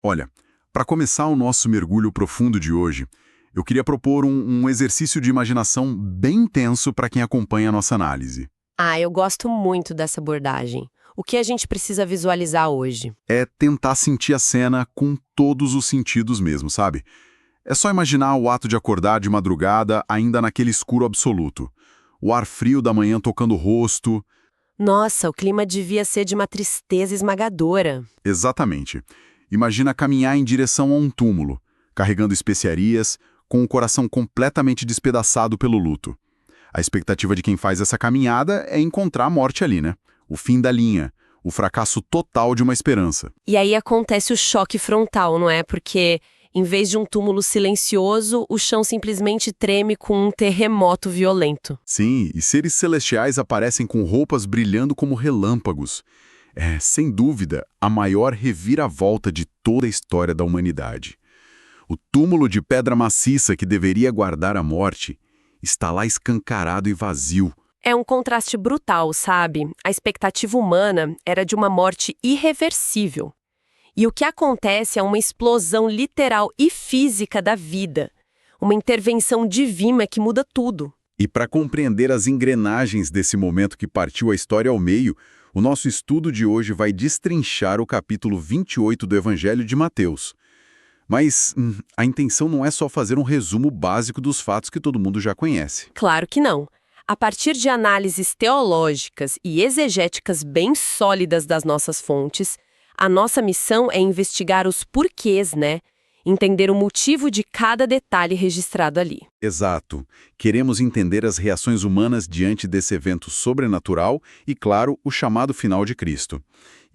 Olha, para começar o nosso mergulho profundo de hoje, eu queria propor um exercício de imaginação bem intenso para quem acompanha a nossa análise. Ah, eu gosto muito dessa abordagem. O que a gente precisa visualizar hoje? É tentar sentir a cena com todos os sentidos mesmo, sabe? É só imaginar o ato de acordar de madrugada ainda naquele escuro absoluto. O ar frio da manhã tocando o rosto. Nossa, o clima devia ser de uma tristeza esmagadora. Exatamente. Imagina caminhar em direção a um túmulo, carregando especiarias, com o coração completamente despedaçado pelo luto. A expectativa de quem faz essa caminhada é encontrar a morte ali, né? O fim da linha, o fracasso total de uma esperança. E aí acontece o choque frontal, não é? Porque, em vez de um túmulo silencioso, o chão simplesmente treme com um terremoto violento. Sim, e seres celestiais aparecem com roupas brilhando como relâmpagos. É, sem dúvida, a maior reviravolta de toda a história da humanidade. O túmulo de pedra maciça que deveria guardar a morte está lá escancarado e vazio. É um contraste brutal, sabe? A expectativa humana era de uma morte irreversível. E o que acontece é uma explosão literal e física da vida. Uma intervenção divina que muda tudo. E para compreender as engrenagens desse momento que partiu a história ao meio, o nosso estudo de hoje vai destrinchar o capítulo 28 do Evangelho de Mateus. Mas a intenção não é só fazer um resumo básico dos fatos que todo mundo já conhece. Claro que não. A partir de análises teológicas e exegéticas bem sólidas das nossas fontes, a nossa missão é investigar os porquês, né? Entender o motivo de cada detalhe registrado ali. Exato. Queremos entender as reações humanas diante desse evento sobrenatural e, claro, o chamado final de Cristo.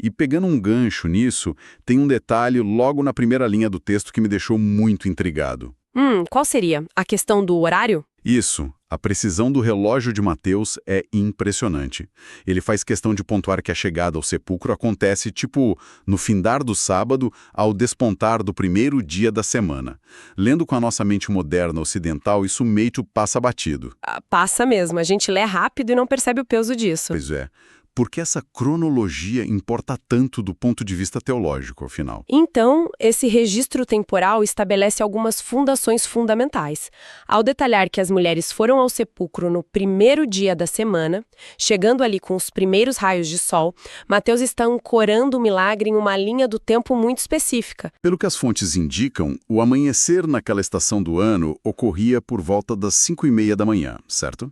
E pegando um gancho nisso, tem um detalhe logo na primeira linha do texto que me deixou muito intrigado. Qual seria? A questão do horário? Isso, a precisão do relógio de Mateus é impressionante. Ele faz questão de pontuar que a chegada ao sepulcro acontece, no findar do sábado ao despontar do primeiro dia da semana. Lendo com a nossa mente moderna ocidental, isso meio que passa batido. Passa mesmo, a gente lê rápido e não percebe o peso disso. Pois é. Por que essa cronologia importa tanto do ponto de vista teológico, afinal? Então, esse registro temporal estabelece algumas fundações fundamentais. Ao detalhar que as mulheres foram ao sepulcro no primeiro dia da semana, chegando ali com os primeiros raios de sol, Mateus está ancorando o milagre em uma linha do tempo muito específica. Pelo que as fontes indicam, o amanhecer naquela estação do ano ocorria por volta das 5:30 da manhã, certo?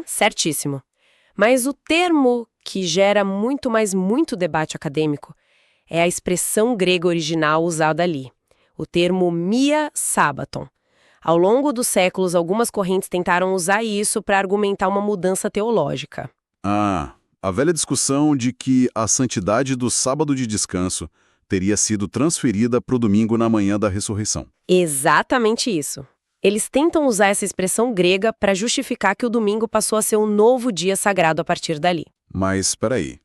Certíssimo. Mas o termo que gera muito debate acadêmico é a expressão grega original usada ali, o termo mia sabaton. Ao longo dos séculos, algumas correntes tentaram usar isso para argumentar uma mudança teológica. Ah, a velha discussão de que a santidade do sábado de descanso teria sido transferida para o domingo na manhã da ressurreição. Exatamente isso. Eles tentam usar essa expressão grega para justificar que o domingo passou a ser um novo dia sagrado a partir dali. Mas espera aí.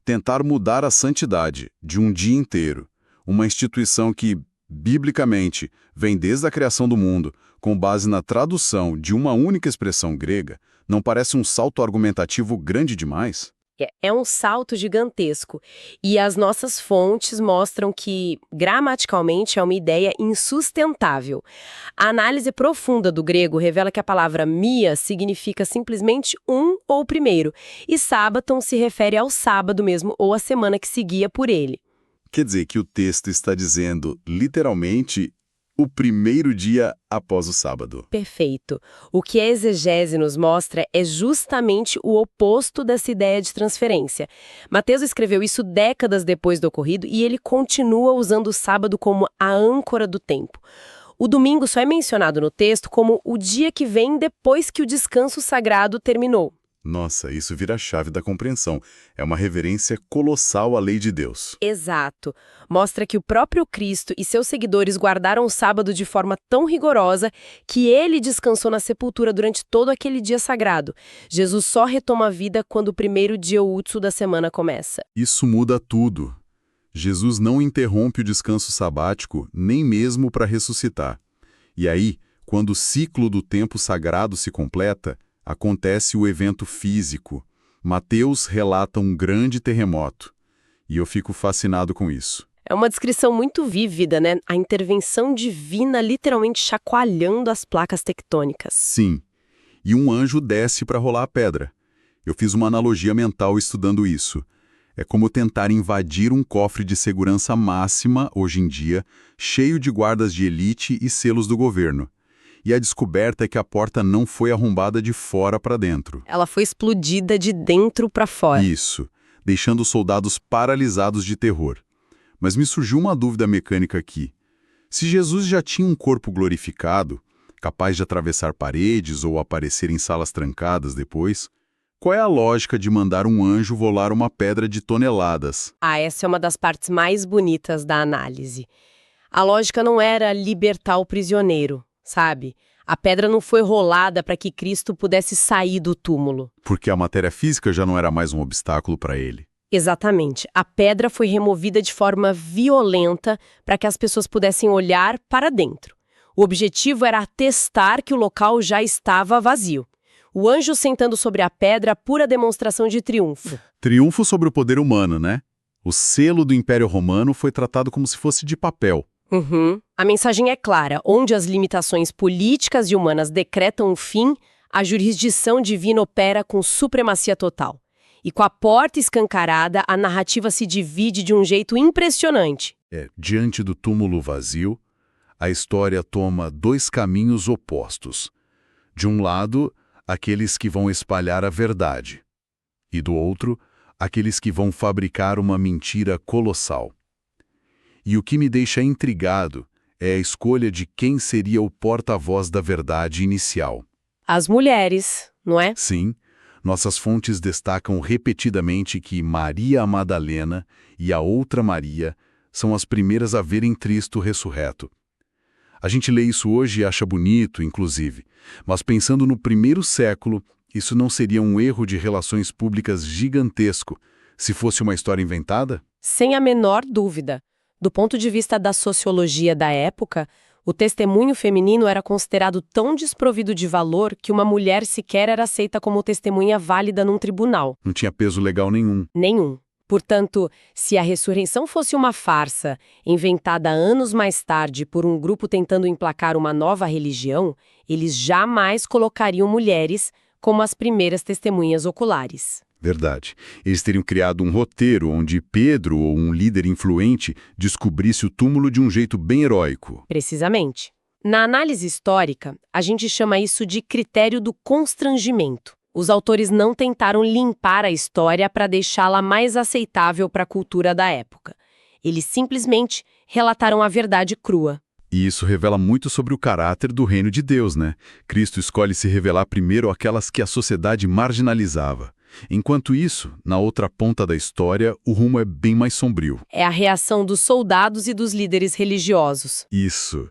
Tentar mudar a santidade de um dia inteiro, uma instituição que, biblicamente, vem desde a criação do mundo, com base na tradução de uma única expressão grega, não parece um salto argumentativo grande demais? É um salto gigantesco. E as nossas fontes mostram que, gramaticalmente, é uma ideia insustentável. A análise profunda do grego revela que a palavra mia significa simplesmente um ou primeiro, e sábaton se refere ao sábado mesmo ou à semana que seguia por ele. Quer dizer que o texto está dizendo, literalmente, o primeiro dia após o sábado. Perfeito. O que a exegese nos mostra é justamente o oposto dessa ideia de transferência. Mateus escreveu isso décadas depois do ocorrido e ele continua usando o sábado como a âncora do tempo. O domingo só é mencionado no texto como o dia que vem depois que o descanso sagrado terminou. Nossa, isso vira a chave da compreensão. É uma reverência colossal à lei de Deus. Exato. Mostra que o próprio Cristo e seus seguidores guardaram o sábado de forma tão rigorosa que ele descansou na sepultura durante todo aquele dia sagrado. Jesus só retoma a vida quando o primeiro dia útil da semana começa. Isso muda tudo. Jesus não interrompe o descanso sabático, nem mesmo para ressuscitar. E aí, quando o ciclo do tempo sagrado se completa, acontece o evento físico. Mateus relata um grande terremoto. E eu fico fascinado com isso. É uma descrição muito vívida, né? A intervenção divina literalmente chacoalhando as placas tectônicas. Sim. E um anjo desce para rolar a pedra. Eu fiz uma analogia mental estudando isso. É como tentar invadir um cofre de segurança máxima, hoje em dia, cheio de guardas de elite e selos do governo. E a descoberta é que a porta não foi arrombada de fora para dentro. Ela foi explodida de dentro para fora. Isso, deixando os soldados paralisados de terror. Mas me surgiu uma dúvida mecânica aqui. Se Jesus já tinha um corpo glorificado, capaz de atravessar paredes ou aparecer em salas trancadas depois, qual é a lógica de mandar um anjo volar uma pedra de toneladas? Essa é uma das partes mais bonitas da análise. A lógica não era libertar o prisioneiro, sabe? A pedra não foi rolada para que Cristo pudesse sair do túmulo. Porque a matéria física já não era mais um obstáculo para ele. Exatamente. A pedra foi removida de forma violenta para que as pessoas pudessem olhar para dentro. O objetivo era atestar que o local já estava vazio. O anjo sentando sobre a pedra, pura demonstração de triunfo. Triunfo sobre o poder humano, né? O selo do Império Romano foi tratado como se fosse de papel. A mensagem é clara. Onde as limitações políticas e humanas decretam o fim, a jurisdição divina opera com supremacia total. E com a porta escancarada, a narrativa se divide de um jeito impressionante. Diante do túmulo vazio, a história toma dois caminhos opostos. De um lado, aqueles que vão espalhar a verdade. E do outro, aqueles que vão fabricar uma mentira colossal. E o que me deixa intrigado é a escolha de quem seria o porta-voz da verdade inicial. As mulheres, não é? Sim, nossas fontes destacam repetidamente que Maria Madalena e a outra Maria são as primeiras a verem Cristo ressurreto. A gente lê isso hoje e acha bonito, inclusive, mas pensando no primeiro século, isso não seria um erro de relações públicas gigantesco se fosse uma história inventada? Sem a menor dúvida. Do ponto de vista da sociologia da época, o testemunho feminino era considerado tão desprovido de valor que uma mulher sequer era aceita como testemunha válida num tribunal. Não tinha peso legal nenhum. Nenhum. Portanto, se a ressurreição fosse uma farsa, inventada anos mais tarde por um grupo tentando emplacar uma nova religião, eles jamais colocariam mulheres como as primeiras testemunhas oculares. Verdade. Eles teriam criado um roteiro onde Pedro ou um líder influente descobrisse o túmulo de um jeito bem heróico. Precisamente. Na análise histórica, a gente chama isso de critério do constrangimento. Os autores não tentaram limpar a história para deixá-la mais aceitável para a cultura da época. Eles simplesmente relataram a verdade crua. E isso revela muito sobre o caráter do reino de Deus, né? Cristo escolhe se revelar primeiro àquelas que a sociedade marginalizava. Enquanto isso, na outra ponta da história, o rumo é bem mais sombrio. É a reação dos soldados e dos líderes religiosos. Isso.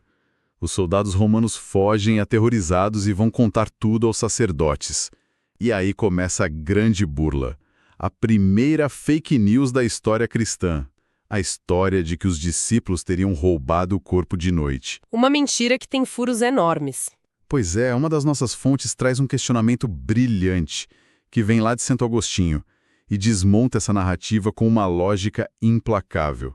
Os soldados romanos fogem aterrorizados e vão contar tudo aos sacerdotes. E aí começa a grande burla. A primeira fake news da história cristã. A história de que os discípulos teriam roubado o corpo de noite. Uma mentira que tem furos enormes. Pois é, uma das nossas fontes traz um questionamento brilhante, que vem lá de Santo Agostinho, e desmonta essa narrativa com uma lógica implacável.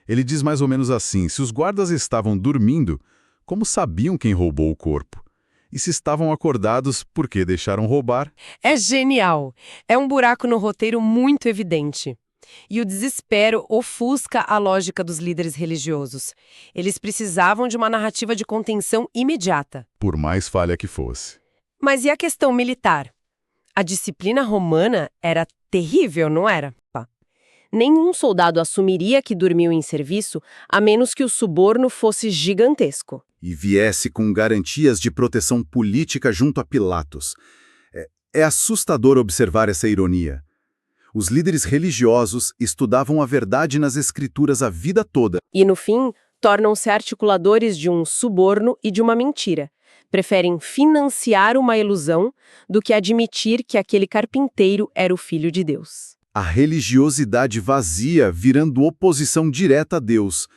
Ele diz mais ou menos assim: se os guardas estavam dormindo, como sabiam quem roubou o corpo? E se estavam acordados, por que deixaram roubar? É genial! É um buraco no roteiro muito evidente. E o desespero ofusca a lógica dos líderes religiosos. Eles precisavam de uma narrativa de contenção imediata. Por mais falha que fosse. Mas e a questão militar? A disciplina romana era terrível, não era? Nenhum soldado assumiria que dormiu em serviço, a menos que o suborno fosse gigantesco. E viesse com garantias de proteção política junto a Pilatos. É assustador observar essa ironia. Os líderes religiosos estudavam a verdade nas escrituras a vida toda. E, no fim, tornam-se articuladores de um suborno e de uma mentira. Preferem financiar uma ilusão do que admitir que aquele carpinteiro era o Filho de Deus. A religiosidade vazia virando oposição direta a Deus.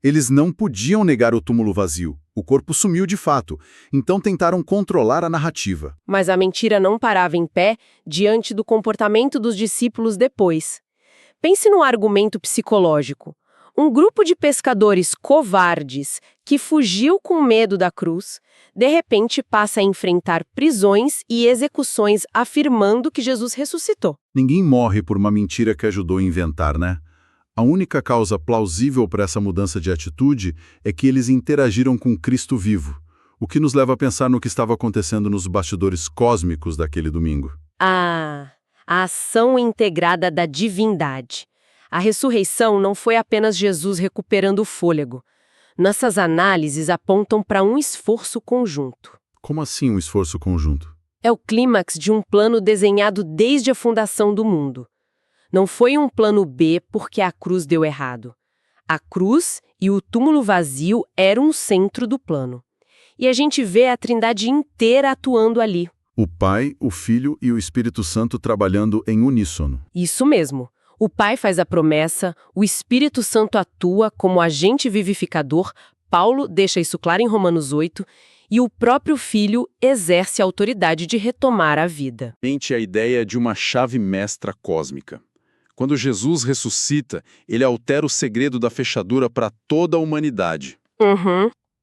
Eles não podiam negar o túmulo vazio. O corpo sumiu de fato, então tentaram controlar a narrativa. Mas a mentira não parava em pé diante do comportamento dos discípulos depois. Pense num argumento psicológico. Um grupo de pescadores covardes que fugiu com medo da cruz, de repente passa a enfrentar prisões e execuções afirmando que Jesus ressuscitou. Ninguém morre por uma mentira que ajudou a inventar, né? A única causa plausível para essa mudança de atitude é que eles interagiram com Cristo vivo, o que nos leva a pensar no que estava acontecendo nos bastidores cósmicos daquele domingo. A ação integrada da divindade. A ressurreição não foi apenas Jesus recuperando o fôlego. Nossas análises apontam para um esforço conjunto. Como assim um esforço conjunto? É o clímax de um plano desenhado desde a fundação do mundo. Não foi um plano B porque a cruz deu errado. A cruz e o túmulo vazio eram o centro do plano. E a gente vê a Trindade inteira atuando ali. O Pai, o Filho e o Espírito Santo trabalhando em uníssono. Isso mesmo. O Pai faz a promessa, o Espírito Santo atua como agente vivificador, Paulo deixa isso claro em Romanos 8, e o próprio Filho exerce a autoridade de retomar a vida. A ideia de uma chave mestra cósmica. Quando Jesus ressuscita, ele altera o segredo da fechadura para toda a humanidade.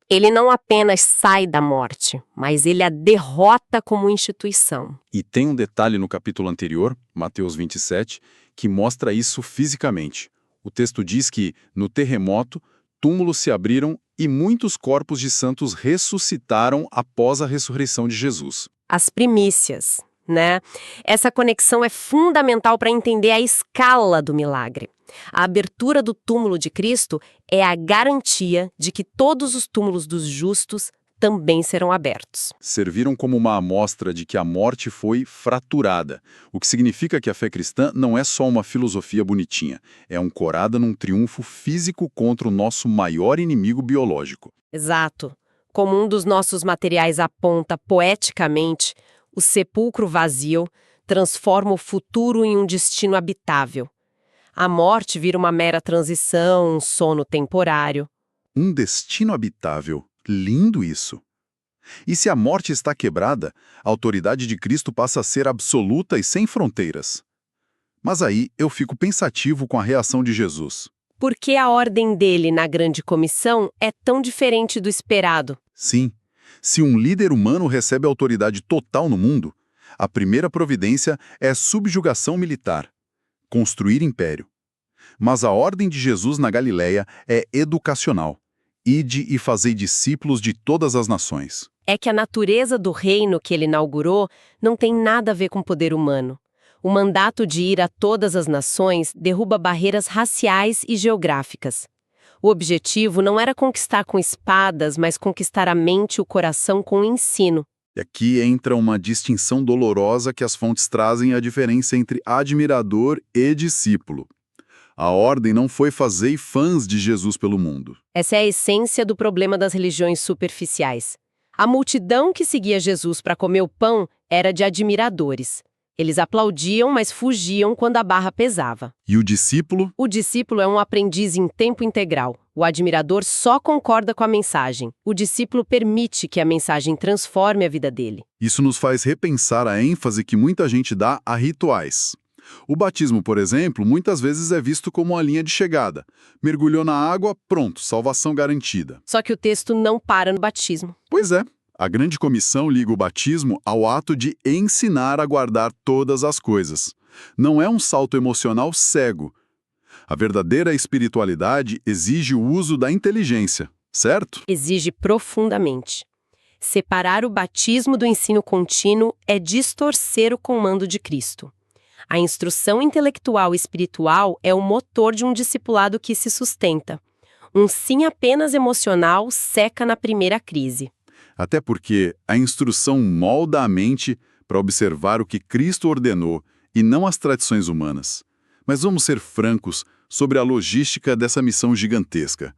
Ele não apenas sai da morte, mas ele a derrota como instituição. E tem um detalhe no capítulo anterior, Mateus 27, que mostra isso fisicamente. O texto diz que, no terremoto, túmulos se abriram e muitos corpos de santos ressuscitaram após a ressurreição de Jesus. As primícias, né? Essa conexão é fundamental para entender a escala do milagre. A abertura do túmulo de Cristo é a garantia de que todos os túmulos dos justos também serão abertos. Serviram como uma amostra de que a morte foi fraturada, o que significa que a fé cristã não é só uma filosofia bonitinha, é ancorada num triunfo físico contra o nosso maior inimigo biológico. Exato. Como um dos nossos materiais aponta poeticamente, o sepulcro vazio transforma o futuro em um destino habitável. A morte vira uma mera transição, um sono temporário. Um destino habitável. Lindo isso. E se a morte está quebrada, a autoridade de Cristo passa a ser absoluta e sem fronteiras. Mas aí eu fico pensativo com a reação de Jesus. Por que a ordem dele na grande comissão é tão diferente do esperado? Sim, se um líder humano recebe autoridade total no mundo, a primeira providência é subjugação militar, construir império. Mas a ordem de Jesus na Galileia é educacional. Ide e fazei discípulos de todas as nações. É que a natureza do reino que ele inaugurou não tem nada a ver com poder humano. O mandato de ir a todas as nações derruba barreiras raciais e geográficas. O objetivo não era conquistar com espadas, mas conquistar a mente e o coração com o ensino. E aqui entra uma distinção dolorosa que as fontes trazem a diferença entre admirador e discípulo. A ordem não foi fazer fãs de Jesus pelo mundo. Essa é a essência do problema das religiões superficiais. A multidão que seguia Jesus para comer o pão era de admiradores. Eles aplaudiam, mas fugiam quando a barra pesava. E o discípulo? O discípulo é um aprendiz em tempo integral. O admirador só concorda com a mensagem. O discípulo permite que a mensagem transforme a vida dele. Isso nos faz repensar a ênfase que muita gente dá a rituais. O batismo, por exemplo, muitas vezes é visto como uma linha de chegada. Mergulhou na água, pronto, salvação garantida. Só que o texto não para no batismo. Pois é. A grande comissão liga o batismo ao ato de ensinar a guardar todas as coisas. Não é um salto emocional cego. A verdadeira espiritualidade exige o uso da inteligência, certo? Exige profundamente. Separar o batismo do ensino contínuo é distorcer o comando de Cristo. A instrução intelectual e espiritual é o motor de um discipulado que se sustenta. Um sim apenas emocional seca na primeira crise. Até porque a instrução molda a mente para observar o que Cristo ordenou e não as tradições humanas. Mas vamos ser francos sobre a logística dessa missão gigantesca.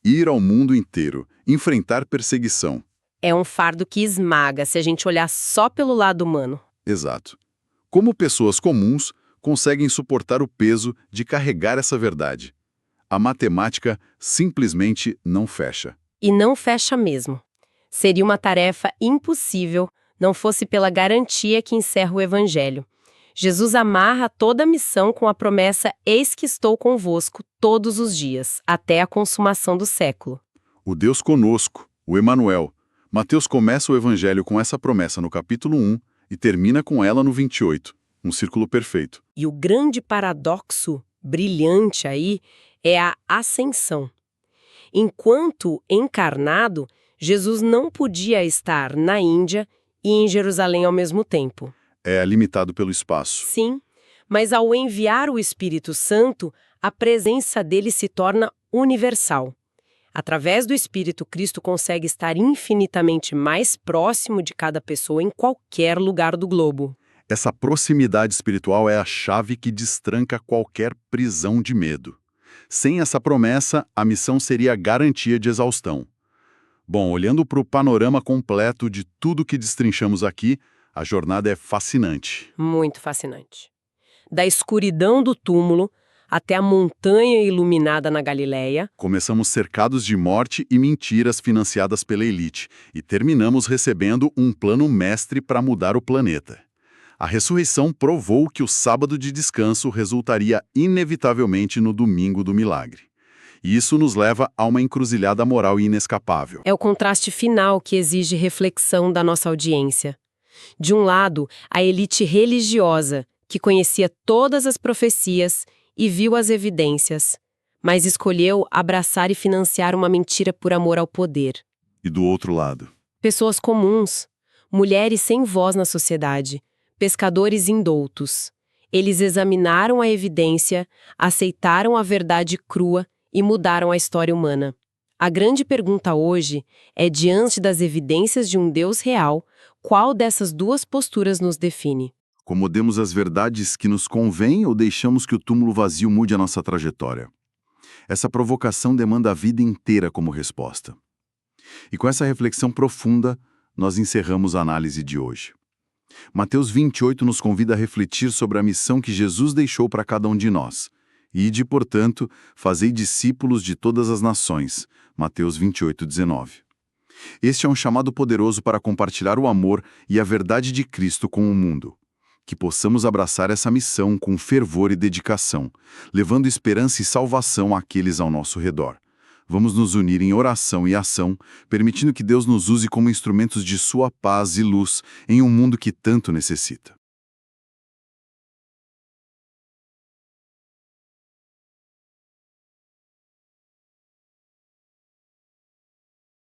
Ir ao mundo inteiro, enfrentar perseguição. É um fardo que esmaga se a gente olhar só pelo lado humano. Exato. Como pessoas comuns conseguem suportar o peso de carregar essa verdade? A matemática simplesmente não fecha. E não fecha mesmo. Seria uma tarefa impossível, não fosse pela garantia que encerra o Evangelho. Jesus amarra toda a missão com a promessa: eis que estou convosco todos os dias, até a consumação do século. O Deus conosco, o Emanuel. Mateus começa o evangelho com essa promessa no capítulo 1 e termina com ela no 28, um círculo perfeito. E o grande paradoxo brilhante aí é a ascensão. Enquanto encarnado, Jesus não podia estar na Índia e em Jerusalém ao mesmo tempo. É limitado pelo espaço. Sim, mas ao enviar o Espírito Santo, a presença dele se torna universal. Através do Espírito, Cristo consegue estar infinitamente mais próximo de cada pessoa em qualquer lugar do globo. Essa proximidade espiritual é a chave que destranca qualquer prisão de medo. Sem essa promessa, a missão seria garantia de exaustão. Bom, olhando para o panorama completo de tudo que destrinchamos aqui, a jornada é fascinante. Muito fascinante. Da escuridão do túmulo até a montanha iluminada na Galileia. Começamos cercados de morte e mentiras financiadas pela elite e terminamos recebendo um plano mestre para mudar o planeta. A ressurreição provou que o sábado de descanso resultaria inevitavelmente no domingo do milagre. E isso nos leva a uma encruzilhada moral inescapável. É o contraste final que exige reflexão da nossa audiência. De um lado, a elite religiosa, que conhecia todas as profecias e viu as evidências, mas escolheu abraçar e financiar uma mentira por amor ao poder. E do outro lado? Pessoas comuns, mulheres sem voz na sociedade, pescadores indoutos. Eles examinaram a evidência, aceitaram a verdade crua e mudaram a história humana. A grande pergunta hoje é, diante das evidências de um Deus real, qual dessas duas posturas nos define? Acomodemos as verdades que nos convêm ou deixamos que o túmulo vazio mude a nossa trajetória? Essa provocação demanda a vida inteira como resposta. E com essa reflexão profunda, nós encerramos a análise de hoje. Mateus 28 nos convida a refletir sobre a missão que Jesus deixou para cada um de nós. Ide, portanto, fazei discípulos de todas as nações. Mateus 28, 19. Este é um chamado poderoso para compartilhar o amor e a verdade de Cristo com o mundo. Que possamos abraçar essa missão com fervor e dedicação, levando esperança e salvação àqueles ao nosso redor. Vamos nos unir em oração e ação, permitindo que Deus nos use como instrumentos de sua paz e luz em um mundo que tanto necessita.